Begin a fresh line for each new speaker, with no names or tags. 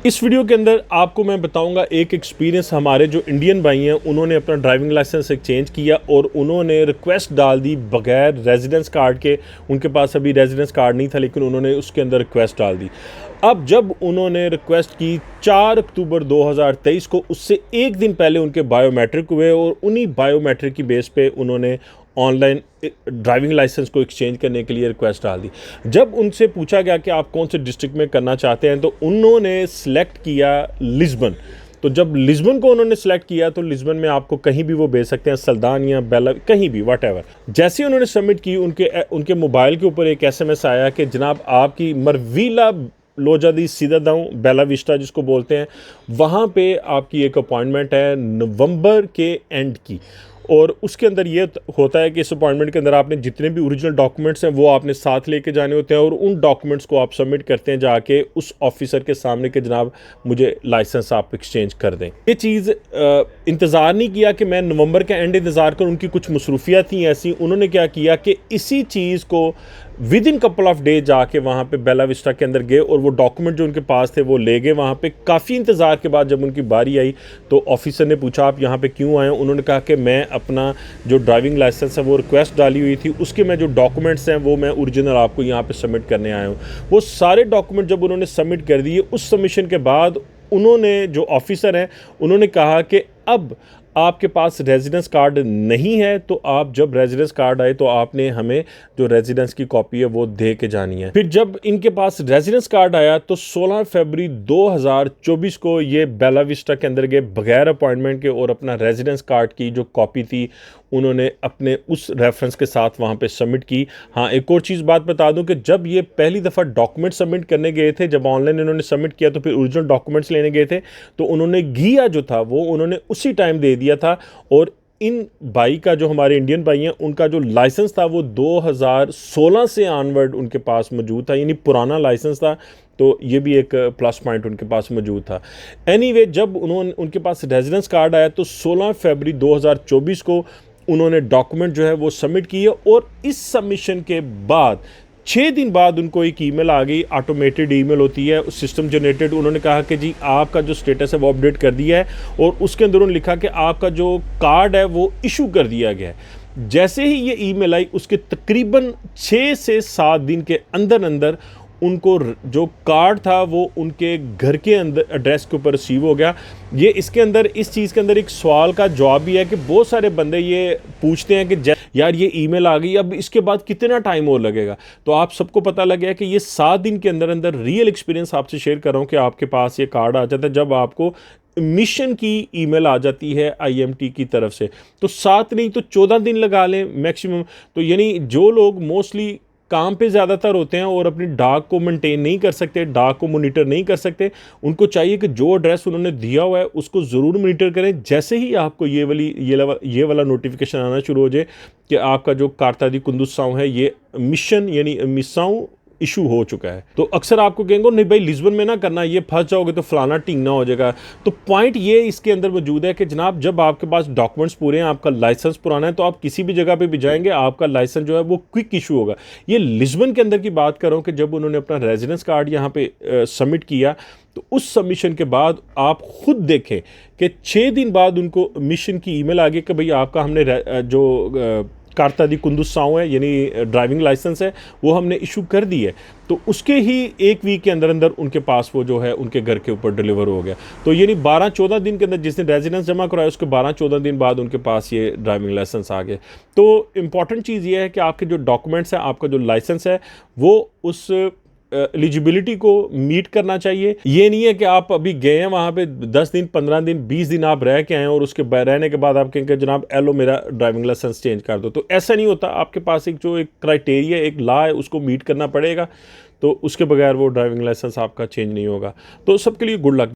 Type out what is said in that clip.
इस वीडियो के अंदर आपको मैं बताऊंगा एक एक्सपीरियंस। हमारे जो इंडियन भाई हैं उन्होंने अपना ड्राइविंग लाइसेंस एक्सचेंज किया और उन्होंने रिक्वेस्ट डाल दी बगैर रेजिडेंस कार्ड के। उनके पास अभी रेजिडेंस कार्ड नहीं था लेकिन उन्होंने उसके अंदर रिक्वेस्ट डाल दी। अब जब उन्होंने रिक्वेस्ट की 4 अक्टूबर 2023 को, उससे एक दिन पहले उनके बायोमेट्रिक हुए और उन्हीं बायोमेट्रिक की बेस पे उन्होंने ऑनलाइन ड्राइविंग लाइसेंस को एक्सचेंज करने के लिए रिक्वेस्ट डाल दी। जब उनसे पूछा गया कि आप कौन से डिस्ट्रिक्ट में करना चाहते हैं तो उन्होंने सिलेक्ट किया लिस्बन। तो जब लिस्बन को उन्होंने सेलेक्ट किया तो लिस्बन में आपको कहीं भी वो भेज सकते हैं, सल्दान या बेला, कहीं भी, व्हाटएवर। जैसे ही उन्होंने सबमिट की उनके मोबाइल के ऊपर एक एसएमएस आया कि जनाब आपकी मरवीला लोजादी सीदादाऊं बेला विस्टा जिसको बोलते हैं, वहाँ पे आपकी एक अपॉइंटमेंट है नवंबर के एंड की। और उसके अंदर ये होता है कि इस अपॉइंटमेंट के अंदर आपने जितने भी ओरिजिनल डॉक्यूमेंट्स हैं वो आपने साथ लेके जाने होते हैं और उन डॉक्यूमेंट्स को आप सबमिट करते हैं जाके उस ऑफिसर के सामने कि जनाब मुझे लाइसेंस आप एक्सचेंज कर दें। ये चीज़ इंतज़ार नहीं किया कि मैं नवंबर का एंड इंतज़ार करूँ, उनकी कुछ मसरूफियात थी ऐसी। उन्होंने क्या किया कि इसी चीज़ को with in couple of day जाके वहाँ पे बेला विस्टा के अंदर गए और वो डॉक्यूमेंट जो उनके पास थे वो ले गए। वहाँ पे काफ़ी इंतज़ार के बाद जब उनकी बारी आई तो ऑफिसर ने पूछा आप यहाँ पे क्यों आए? उन्होंने कहा कि मैं अपना जो ड्राइविंग लाइसेंस है वो रिक्वेस्ट डाली हुई थी, उसके मैं जो डॉक्यूमेंट्स हैं वो मैं ओरिजिनल आपको यहाँ पे सबमिट करने आया हूँ। वो सारे डॉक्यूमेंट जब उन्होंने सबमिट कर दिए, उस सबमिशन के बाद उन्होंने, जो ऑफिसर हैं, उन्होंने कहा कि अब आपके पास रेजिडेंस कार्ड नहीं है तो आप जब रेजिडेंस कार्ड आए तो आपने हमें जो रेजिडेंस की कॉपी है वो दे के जानी है। फिर जब इनके पास रेजिडेंस कार्ड आया तो 16 फरवरी 2024 को ये बेला विस्टा के अंदर गए बगैर अपॉइंटमेंट के और अपना रेजिडेंस कार्ड की जो कॉपी थी उन्होंने अपने उस रेफरेंस के साथ वहाँ पे सबमिट की। हाँ, एक और चीज़ बात बता दूं कि जब ये पहली दफ़ा डॉक्यूमेंट सबमिट करने गए थे, जब ऑनलाइन इन्होंने सबमिट किया तो फिर ओरिजिनल डॉक्यूमेंट्स लेने गए थे तो उन्होंने घिया जो था वो उन्होंने उसी टाइम दे दिया था। और इन भाई का, जो हमारे इंडियन भाई हैं, उनका जो लाइसेंस था वो 2016 से ऑनवर्ड उनके पास मौजूद था, यानी पुराना लाइसेंस था। तो ये भी एक प्लस पॉइंट उनके पास मौजूद था। एनीवे, जब उनके पास रेजिडेंस कार्ड आया तो 16 फरवरी 2024 को उन्होंने डॉक्यूमेंट जो है वो सबमिट किए और इस सबमिशन के बाद 6 दिन बाद उनको एक ईमेल आ गई, ऑटोमेटेड ईमेल होती है, सिस्टम जनरेटेड। उन्होंने कहा कि जी आपका जो स्टेटस है वो अपडेट कर दिया है और उसके अंदर उन्होंने लिखा कि आपका जो कार्ड है वो इशू कर दिया गया है। जैसे ही ये ईमेल आई उसके तकरीबन 6 से 7 दिन के अंदर अंदर उनको जो कार्ड था वो उनके घर के अंदर एड्रेस के ऊपर रिसीव हो गया। ये इसके अंदर, इस चीज़ के अंदर एक सवाल का जवाब भी है कि बहुत सारे बंदे ये पूछते हैं कि यार ये ईमेल आ गई, अब इसके बाद कितना टाइम और लगेगा? तो आप सबको पता लग गया कि ये 7 दिन के अंदर अंदर रियल एक्सपीरियंस आपसे शेयर कर रहा हूँ कि आपके पास ये कार्ड आ जाता है जब आपको मिशन की ईमेल आ जाती है आईएमटी की तरफ से। तो 7 नहीं तो 14 दिन लगा लें मैक्सिमम। तो यानी जो लोग मोस्टली काम पे ज़्यादातर होते हैं और अपनी डाक को मेंटेन नहीं कर सकते, डाक को मॉनिटर नहीं कर सकते, उनको चाहिए कि जो एड्रेस उन्होंने दिया हुआ है उसको ज़रूर मॉनिटर करें। जैसे ही आपको ये वाला नोटिफिकेशन आना शुरू हो जाए कि आपका जो कारतादी कुंदुसाऊ है ये मिशन यानी मिसाऊ इशू हो चुका है, तो अक्सर आपको कहेंगे नहीं भाई लिस्बन में ना करना, ये फंस जाओगे तो फलाना टींगना हो जाएगा। तो पॉइंट ये इसके अंदर मौजूद है कि जनाब जब आपके पास डॉक्यूमेंट्स पूरे हैं, आपका लाइसेंस पुराना है, तो आप किसी भी जगह पे भी जाएंगे आपका लाइसेंस जो है वो क्विक इशू होगा। ये लिस्बन के अंदर की बात कर रहा हूँ कि जब उन्होंने अपना रेजिडेंस कार्ड यहाँ पे सबमिट किया तो उस सबमिशन के बाद आप खुद देखें कि 6 दिन बाद उनको मिशन की ईमेल आ गई कि भाई आपका हमने जो कारतादी कुंदुसाऊ है यानी ड्राइविंग लाइसेंस है वो हमने इशू कर दी है। तो उसके ही एक वीक के अंदर अंदर उनके पास वो जो है उनके घर के ऊपर डिलीवर हो गया। तो यानी 12-14 दिन के अंदर जिसने रेजिडेंस जमा कराया उसके 12-14 दिन बाद उनके पास ये ड्राइविंग लाइसेंस आ गया। तो इम्पॉर्टेंट चीज़ ये है कि आपके जो डॉक्यूमेंट्स हैं, आपका जो लाइसेंस है वो उस एलिजिबिलिटी को मीट करना चाहिए। ये नहीं है कि आप अभी गए हैं वहाँ पे 10 दिन, 15 दिन, 20 दिन आप रह के आए और उसके रहने के बाद आप कहेंगे जनाब एलो मेरा ड्राइविंग लाइसेंस चेंज कर दो। तो ऐसा नहीं होता। आपके पास एक जो एक क्राइटेरिया, एक लॉ है, उसको मीट करना पड़ेगा। तो उसके बगैर वो ड्राइविंग लाइसेंस आपका चेंज नहीं होगा। तो सबके लिए गुड लक।